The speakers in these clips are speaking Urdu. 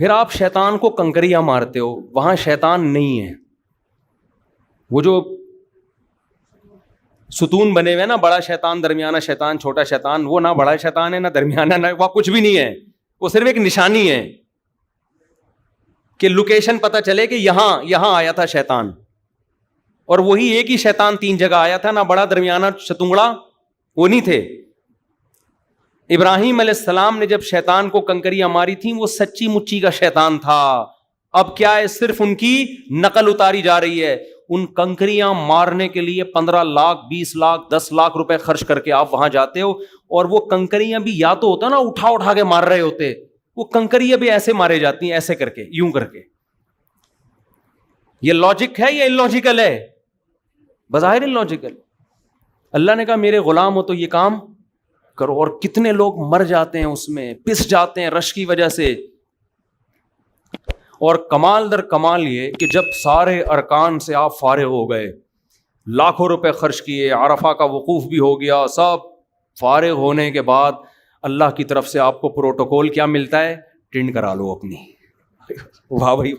پھر آپ شیطان کو کنکریاں مارتے ہو, وہاں شیطان نہیں ہے. وہ جو ستون بنے ہوئے نا, بڑا شیطان, درمیانہ شیطان, چھوٹا شیطان, وہ نہ بڑا شیطان ہے نہ درمیانہ, نہ وہ کچھ بھی نہیں ہے. وہ صرف ایک نشانی ہے کہ لوکیشن پتہ چلے کہ یہاں آیا تھا شیطان. اور وہی ایک ہی شیطان 3 جگہ آیا تھا, نہ بڑا درمیانہ ستونگڑا وہ نہیں تھے. ابراہیم علیہ السلام نے جب شیطان کو کنکریاں ماری تھیں, وہ سچی مچی کا شیطان تھا. اب کیا ہے, صرف ان کی نقل اتاری جا رہی ہے. ان کنکریاں مارنے کے لیے 15 لاکھ 20 لاکھ 10 لاکھ روپے خرچ کر کے آپ وہاں جاتے ہو, اور وہ کنکریاں بھی یا تو ہوتا نا اٹھا کے مار رہے ہوتے, وہ کنکریاں بھی ایسے مارے جاتی ہیں, ایسے کر کے, یوں کر کے. یہ لاجک ہے یا اللاجیکل ہے؟ بظاہر اللاجیکل. اللہ نے کہا میرے غلام ہو تو یہ کام کرو, اور کتنے لوگ مر جاتے ہیں اس میں, پس جاتے ہیں رش کی وجہ سے. اور کمال در کمال یہ کہ جب سارے ارکان سے آپ فارغ ہو گئے, لاکھوں روپے خرچ کیے, عرفہ کا وقوف بھی ہو گیا, سب فارغ ہونے کے بعد اللہ کی طرف سے آپ کو پروٹوکول کیا ملتا ہے؟ ٹینڈ کرا لو اپنی. واہ بھائی,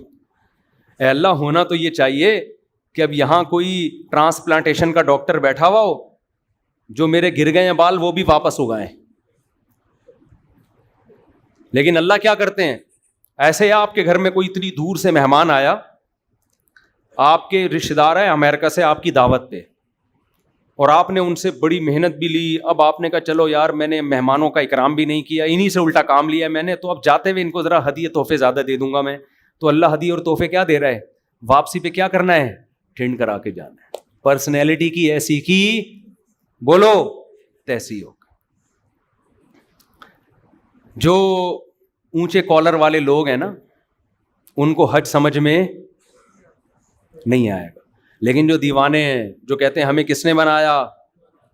اے اللہ, ہونا تو یہ چاہیے کہ اب یہاں کوئی ٹرانسپلانٹیشن کا ڈاکٹر بیٹھا ہوا ہو, جو میرے گر گئے ہیں بال وہ بھی واپس ہو گئے. لیکن اللہ کیا کرتے ہیں, ایسے آپ کے گھر میں کوئی اتنی دور سے مہمان آیا, آپ کے رشتہ دار ہیں امریکہ سے آپ کی دعوت پہ, اور آپ نے ان سے بڑی محنت بھی لی. اب آپ نے کہا چلو یار, میں نے مہمانوں کا اکرام بھی نہیں کیا, انہی سے الٹا کام لیا میں نے, تو اب جاتے ہوئے ان کو ذرا ہدیے تحفے زیادہ دے دوں گا میں. تو اللہ ہدیے اور تحفے کیا دے رہا ہے, واپسی پہ کیا کرنا ہے, ٹھنڈ کرا کے جانا ہے. پرسنالٹی کی ایسی کی بولو تیسی ہو. جو اونچے کالر والے لوگ ہیں نا, ان کو حج سمجھ میں نہیں آئے گا, لیکن جو دیوانے ہیں, جو کہتے ہیں ہمیں کس نے بنایا,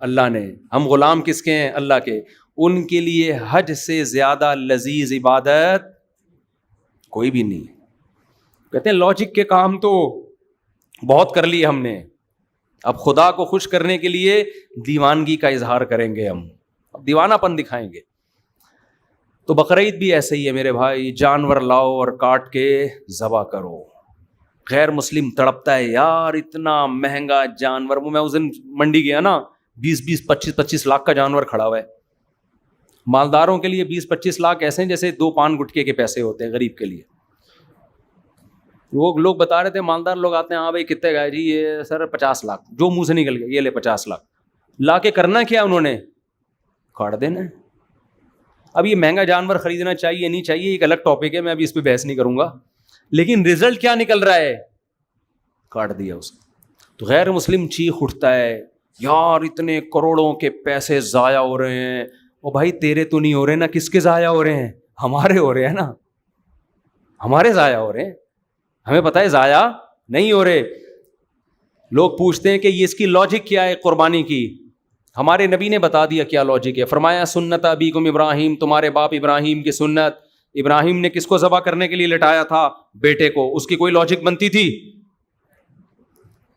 اللہ نے, ہم غلام کس کے ہیں, اللہ کے, ان کے لیے حج سے زیادہ لذیذ عبادت کوئی بھی نہیں. کہتے ہیں لاجک کے کام تو بہت کر لیے ہم نے, اب خدا کو خوش کرنے کے لیے دیوانگی کا اظہار کریں گے, ہم اب دیوانہ پن دکھائیں گے. تو بقرعید بھی ایسے ہی ہے میرے بھائی, جانور لاؤ اور کاٹ کے ذبح کرو. غیر مسلم تڑپتا ہے یار, اتنا مہنگا جانور. وہ میں اس دن منڈی گیا نا, 20 25 لاکھ کا جانور کھڑا ہوا ہے. مالداروں کے لیے 20-25 لاکھ ایسے ہیں جیسے 2 پان گٹکے کے پیسے ہوتے ہیں غریب کے لیے. وہ لوگ بتا رہے تھے, مالدار لوگ آتے ہیں, ہاں بھائی کتنے گئے جی, یہ سر 50 لاکھ, جو منہ سے نکل گیا یہ لے 50 لاکھ. لا کے کرنا کیا انہوں نے, کاٹ دینا. اب یہ مہنگا جانور خریدنا چاہیے نہیں چاہیے ایک الگ ٹاپک ہے, میں ابھی اس پہ بحث نہیں کروں گا, لیکن رزلٹ کیا نکل رہا ہے, کاٹ دیا اس. تو غیر مسلم چیخ اٹھتا ہے, یار اتنے کروڑوں کے پیسے ضائع ہو رہے ہیں. او بھائی تیرے تو نہیں ہو رہے نا, کس کے ضائع ہو رہے ہیں, ہمارے ہو رہے ہیں نا, ہمارے ضائع ہو رہے ہیں. ہمیں پتہ ہے ضائع نہیں ہو رہے. لوگ پوچھتے ہیں کہ یہ اس کی لاجک کیا ہے قربانی کی. ہمارے نبی نے بتا دیا کیا لاجک ہے. فرمایا سنت ابیکم ابراہیم, تمہارے باپ ابراہیم کی سنت. ابراہیم نے کس کو ذبح کرنے کے لیے لٹایا تھا, بیٹے کو. اس کی کوئی لاجک بنتی تھی؟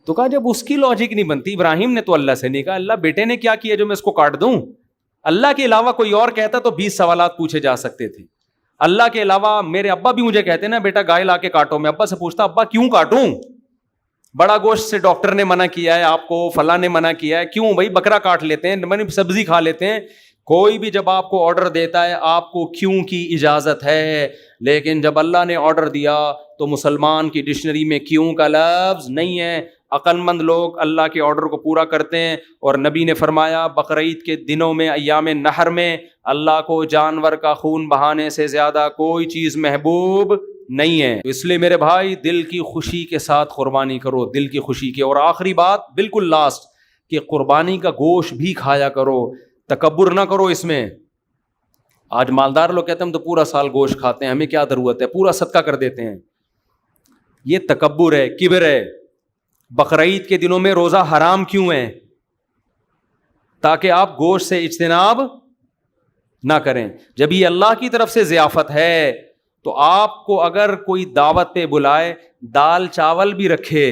تو کہا جب اس کی لاجک نہیں بنتی, ابراہیم نے تو اللہ سے نہیں کہا اللہ بیٹے نے کیا کیا جو میں اس کو کاٹ دوں. اللہ کے علاوہ کوئی اور کہتا تو 20 سوالات پوچھے جا سکتے تھے. اللہ کے علاوہ میرے ابا بھی مجھے کہتے نا بیٹا گائے لا کے کاٹو, میں ابا سے پوچھتا ابا کیوں کاٹوں, بڑا گوشت سے ڈاکٹر نے منع کیا ہے آپ کو, فلاں نے منع کیا ہے, کیوں بھائی بکرا کاٹ لیتے ہیں, میں نے سبزی کھا لیتے ہیں. کوئی بھی جب آپ کو آرڈر دیتا ہے آپ کو کیوں کی اجازت ہے, لیکن جب اللہ نے آرڈر دیا تو مسلمان کی ڈکشنری میں کیوں کا لفظ نہیں ہے. عقل مند لوگ اللہ کے آرڈر کو پورا کرتے ہیں. اور نبی نے فرمایا بقرعید کے دنوں میں, ایام نحر میں, اللہ کو جانور کا خون بہانے سے زیادہ کوئی چیز محبوب نہیں ہے. اس لیے میرے بھائی دل کی خوشی کے ساتھ قربانی کرو, دل کی خوشی کے. اور آخری بات بالکل لاسٹ, کہ قربانی کا گوشت بھی کھایا کرو, تکبر نہ کرو اس میں. آج مالدار لوگ کہتے ہیں ہم تو پورا سال گوشت کھاتے ہیں, ہمیں کیا ضرورت ہے, پورا صدقہ کر دیتے ہیں. یہ تکبر ہے, کبر ہے. بقرعید کے دنوں میں روزہ حرام کیوں ہے؟ تاکہ آپ گوشت سے اجتناب نہ کریں. جب یہ اللہ کی طرف سے ضیافت ہے تو آپ کو اگر کوئی دعوت پہ بلائے, دال چاول بھی رکھے,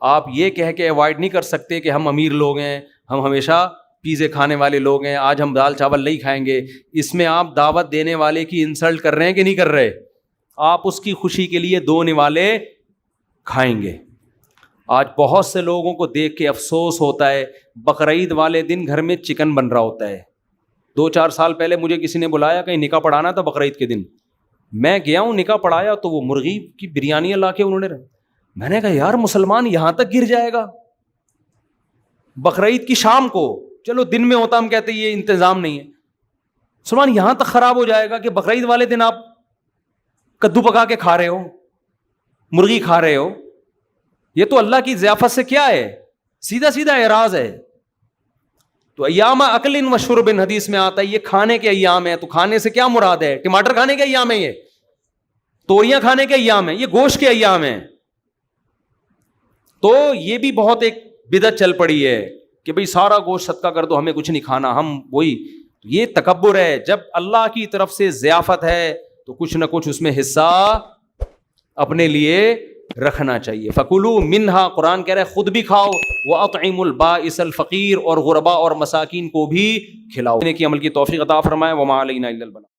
آپ یہ کہہ کے اوائڈ نہیں کر سکتے کہ ہم امیر لوگ ہیں, ہم ہمیشہ پیزے کھانے والے لوگ ہیں, آج ہم دال چاول نہیں کھائیں گے. اس میں آپ دعوت دینے والے کی انسلٹ کر رہے ہیں کہ نہیں کر رہے؟ آپ اس کی خوشی کے لیے 2 نوالے کھائیں گے. آج بہت سے لوگوں کو دیکھ کے افسوس ہوتا ہے, بقرعید والے دن گھر میں چکن بن رہا ہوتا ہے. 2-4 سال پہلے مجھے کسی نے بلایا, کہیں نکاح پڑھانا تھا بقرعید کے دن, میں گیا ہوں, نکاح پڑھایا تو وہ مرغی کی بریانی لا کے انہوں نے, میں نے کہا یار مسلمان یہاں تک گر جائے گا بقرعید کی شام کو, چلو دن میں ہوتا ہم کہتے یہ انتظام نہیں ہے, مسلمان یہاں تک خراب ہو جائے گا کہ بقرعید والے دن آپ کدو پکا کے کھا رہے ہو, مرغی کھا رہے ہو. یہ تو اللہ کی ضیافت سے کیا ہے, سیدھا سیدھا اعراض ہے. تو ایام اکل و شرب حدیث میں آتا ہے یہ کھانے کے ایام ہے. تو کھانے سے کیا مراد ہے؟ ٹماٹر کھانے کے ایام ہے, یہ توریاں کھانے کے ایام ہے, یہ گوشت کے ایام ہے. تو یہ بھی بہت ایک بدعت چل پڑی ہے کہ بھئی سارا گوشت صدقہ کر دو, ہمیں کچھ نہیں کھانا, ہم وہی. یہ تکبر ہے. جب اللہ کی طرف سے ضیافت ہے تو کچھ نہ کچھ اس میں حصہ اپنے لیے رکھنا چاہیے. فَكُلُوا مِنْهَا, قرآن کہہ رہا ہے خود بھی کھاؤ, وَأَطْعِمُوا الْبَائِسَ الْفَقِيرَ, اور غربا اور مساکین کو بھی کھلاؤ. کی عمل کی توفیق عطا فرمائے. وَمَا عَلَيْنَا إِلَّا الْبَلَاغُ.